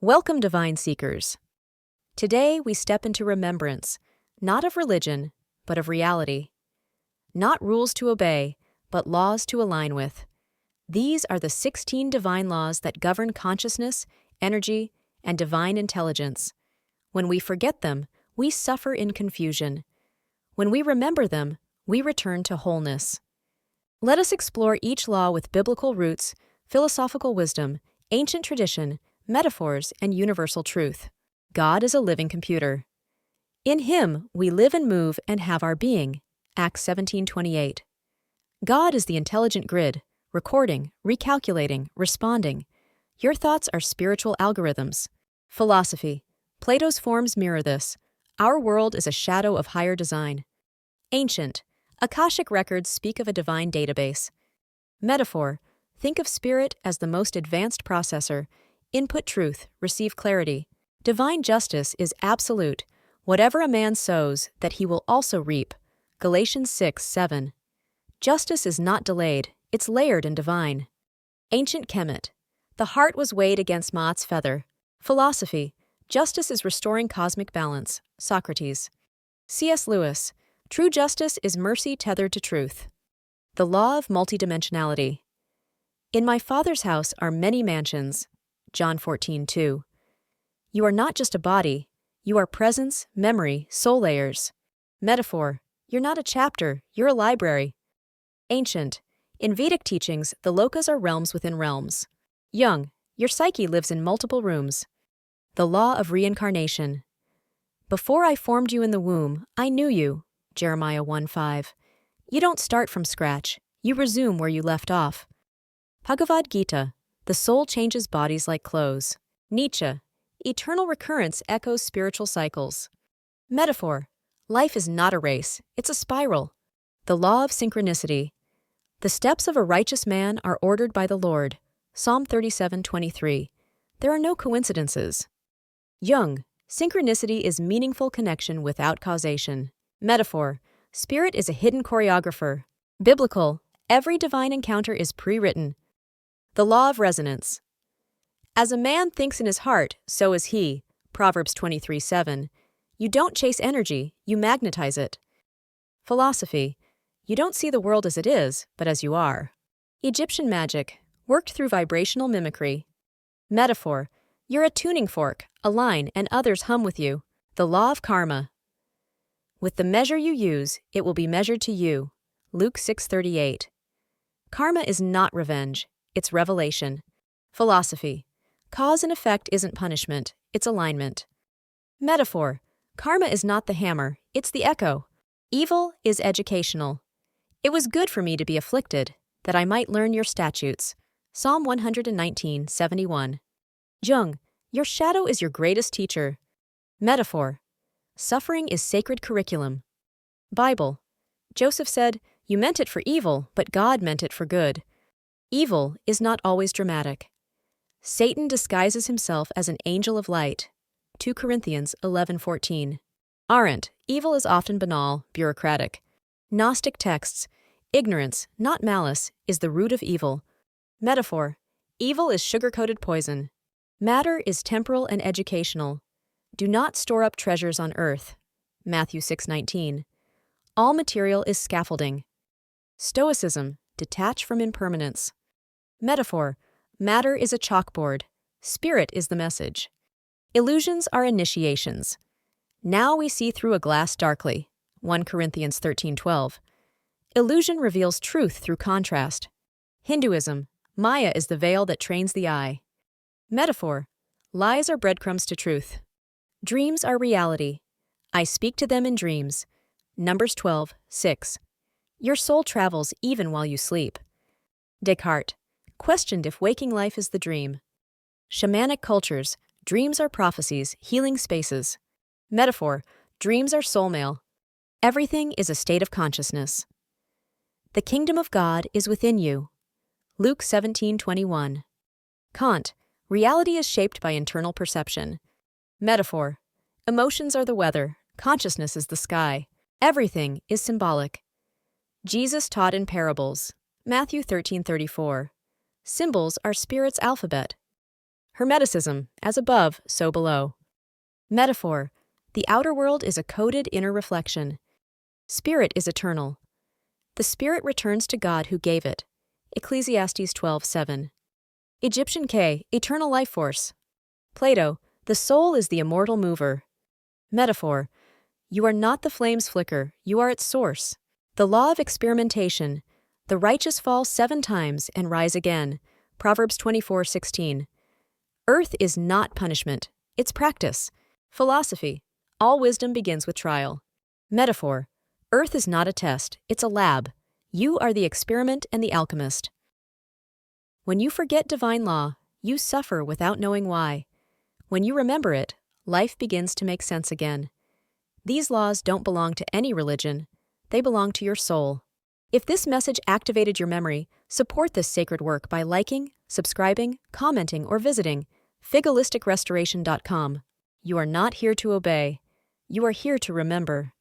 Welcome, Divine Seekers. Today we step into remembrance, not of religion, but of reality. Not rules to obey, but laws to align with. These are the 16 divine laws that govern consciousness, energy, and divine intelligence. When we forget them, we suffer in confusion. When we remember them, we return to wholeness. Let us explore each law with biblical roots, philosophical wisdom, ancient tradition, metaphors, and universal truth. God is a living computer. In Him we live and move and have our being. Acts 17:28. God is the intelligent grid, recording, recalculating, responding. Your thoughts are spiritual algorithms. Philosophy. Plato's forms mirror this. Our world is a shadow of higher design. Ancient. Akashic records speak of a divine database. Metaphor. Think of spirit as the most advanced processor. Input truth, receive clarity. Divine justice is absolute. Whatever a man sows, that he will also reap. Galatians 6:7. Justice is not delayed, it's layered and divine. Ancient Kemet. The heart was weighed against Ma'at's feather. Philosophy. Justice is restoring cosmic balance. Socrates. C.S. Lewis. True justice is mercy tethered to truth. The Law of Multidimensionality. In my Father's house are many mansions. John 14:2. You are not just a body, you are presence, memory, soul layers. Metaphor. You're not a chapter, you're a library. Ancient. In Vedic teachings, the lokas are realms within realms. Young. Your psyche lives in multiple rooms. The Law of Reincarnation. Before I formed you in the womb, I knew you. Jeremiah 1:5. You don't start from scratch, you resume where you left off. Bhagavad Gita. The soul changes bodies like clothes. Nietzsche. Eternal recurrence echoes spiritual cycles. Metaphor. Life is not a race, it's a spiral. The Law of Synchronicity. The steps of a righteous man are ordered by the Lord. Psalm 37:23. There are no coincidences. Jung. Synchronicity is meaningful connection without causation. Metaphor. Spirit is a hidden choreographer. Biblical. Every divine encounter is pre-written. The Law of Resonance. As a man thinks in his heart, so is he. Proverbs 23:7. You don't chase energy, you magnetize it. Philosophy. You don't see the world as it is, but as you are. Egyptian magic, worked through vibrational mimicry. Metaphor. You're a tuning fork, a line, and others hum with you. The Law of Karma. With the measure you use, it will be measured to you. Luke 6:38. Karma is not revenge, it's revelation. Philosophy. Cause and effect isn't punishment, it's alignment. Metaphor. Karma is not the hammer, it's the echo. Evil is educational. It was good for me to be afflicted, that I might learn your statutes. Psalm 119:71. Jung. Your shadow is your greatest teacher. Metaphor. Suffering is sacred curriculum. Bible. Joseph said, You meant it for evil, but God meant it for good. Evil is not always dramatic. Satan disguises himself as an angel of light. 2 Corinthians 11:14. Arendt. Evil is often banal, bureaucratic. Gnostic texts. Ignorance, not malice, is the root of evil. Metaphor. Evil is sugar-coated poison. Matter is temporal and educational. Do not store up treasures on earth. Matthew 6:19. All material is scaffolding. Stoicism. Detach from impermanence. Metaphor. Matter is a chalkboard. Spirit is the message. Illusions are initiations. Now we see through a glass darkly. 1 Corinthians 13:12. Illusion reveals truth through contrast. Hinduism. Maya is the veil that trains the eye. Metaphor. Lies are breadcrumbs to truth. Dreams are reality. I speak to them in dreams. Numbers 12:6. Your soul travels even while you sleep. Descartes. Questioned if waking life is the dream. Shamanic cultures. Dreams are prophecies, healing spaces. Metaphor. Dreams are soul mail. Everything is a state of consciousness. The kingdom of God is within you. Luke 17:21. Kant. Reality is shaped by internal perception. Metaphor. Emotions are the weather. Consciousness is the sky. Everything is symbolic. Jesus taught in parables. Matthew 13:34. Symbols are spirit's alphabet. Hermeticism, as above, so below. Metaphor, the outer world is a coded inner reflection. Spirit is eternal. The spirit returns to God who gave it. Ecclesiastes 12:7. Egyptian K, eternal life force. Plato, the soul is the immortal mover. Metaphor, you are not the flame's flicker, you are its source. The law of experimentation, the righteous fall 7 times and rise again. Proverbs 24:16. Earth is not punishment, it's practice. Philosophy, all wisdom begins with trial. Metaphor, Earth is not a test, it's a lab. You are the experiment and the alchemist. When you forget divine law, you suffer without knowing why. When you remember it, life begins to make sense again. These laws don't belong to any religion, they belong to your soul. If this message activated your memory, support this sacred work by liking, subscribing, commenting, or visiting figalisticrestoration.com. You are not here to obey, you are here to remember.